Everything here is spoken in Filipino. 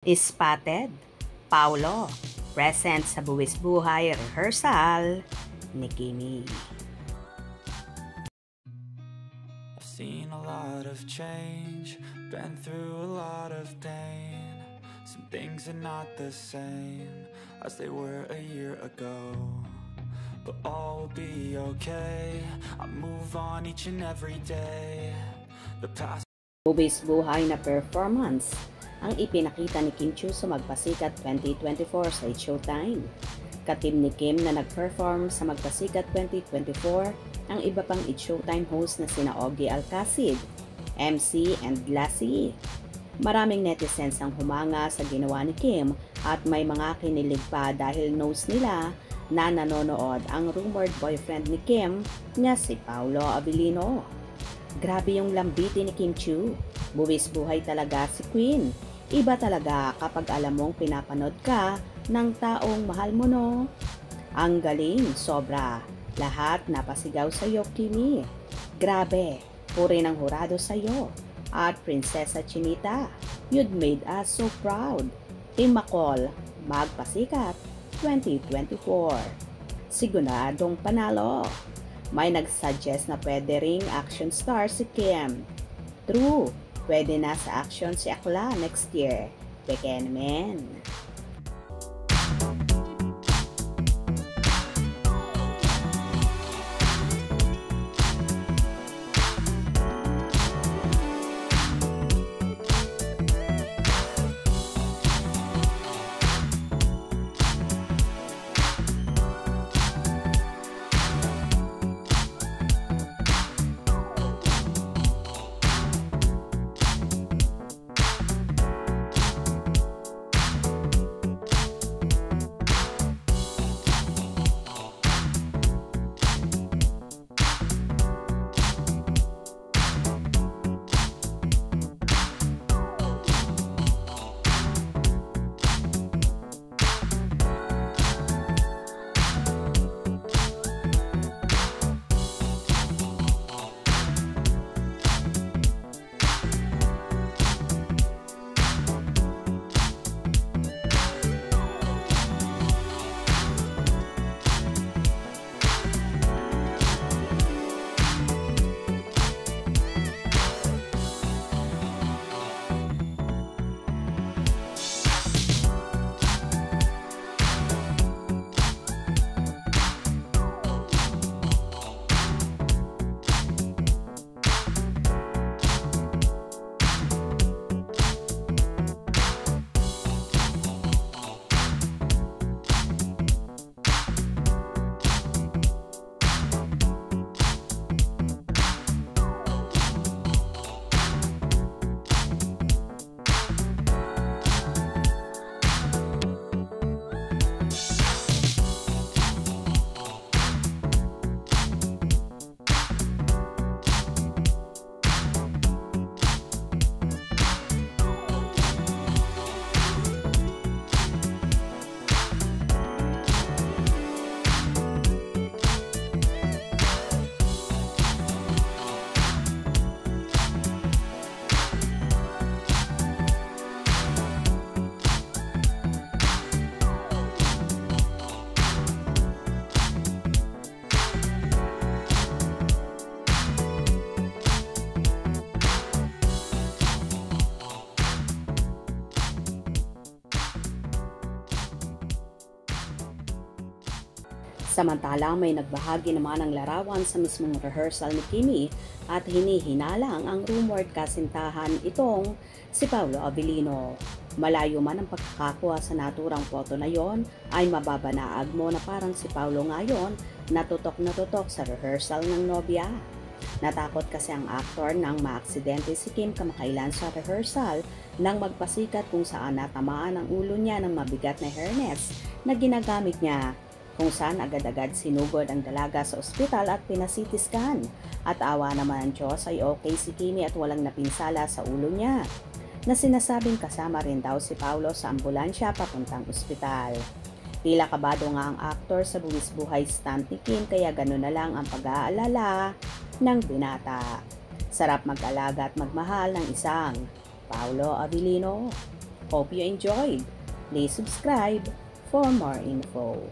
Spotted, Paulo, present sa Buwis Buhay rehearsal ni Kimi. I've seen a lot of change, been through a lot of pain. Some things are not the same as they were a year ago, but all will be okay. I move on each and every day. The past. Buwis Buhay na performance ang ipinakita ni Kim Chiu sa Magpasikat 2024 sa It's Showtime. Katim ni Kim na nag-perform sa Magpasikat 2024 ang iba pang It's Showtime host na sina Ogie Alcacid, MC and Lassie. Maraming netizens ang humanga sa ginawa ni Kim at may mga kinilig pa dahil knows nila na nanonood ang rumored boyfriend ni Kim na si Paolo Abilino. Grabe yung lambiti ni Kim Chiu. Buwis buhay talaga si Queen. Iba talaga kapag alam mong pinapanood ka ng taong mahal mo, no? Ang galing, sobra. Lahat napasigaw sa iyo, Kimi. Grabe, puri ng hurado sa iyo. At Prinsesa Chinita, you'd made us so proud. Team Macol, Magpasikat 2024. Siguradong panalo. May nagsuggest na pwede ring action star si Kim. True, pwede na sa action si Akla next year. Peke naman. Samantalang may nagbahagi naman ng larawan sa mismong rehearsal ni Kimi at hinihinalang ang rumored kasintahan itong si Paolo Abilino. Malayo man ang pagkakakuha sa naturang photo na yon ay mababanaag mo na parang si Paolo ngayon na tutok sa rehearsal ng nobya. Natakot kasi ang aktor nang maaksidente si Kim kamakailan sa rehearsal nang Magpasikat kung saan natamaan ang ulo niya ng mabigat na harness na ginagamit niya, kung saan agad-agad sinugod ang dalaga sa ospital at pinasitiskan. At awa naman ang Diyos ay okay si Kimi at walang napinsala sa ulo niya, na sinasabing kasama rin daw si Paolo sa ambulansya papuntang ospital. Tila kabado nga ang aktor sa Buwis Buhay stunt ni Kim kaya gano'n na lang ang pag-aalala ng binata. Sarap mag-alaga at magmahal ng isang Paolo Abilino. Hope you enjoyed. Please subscribe for more info.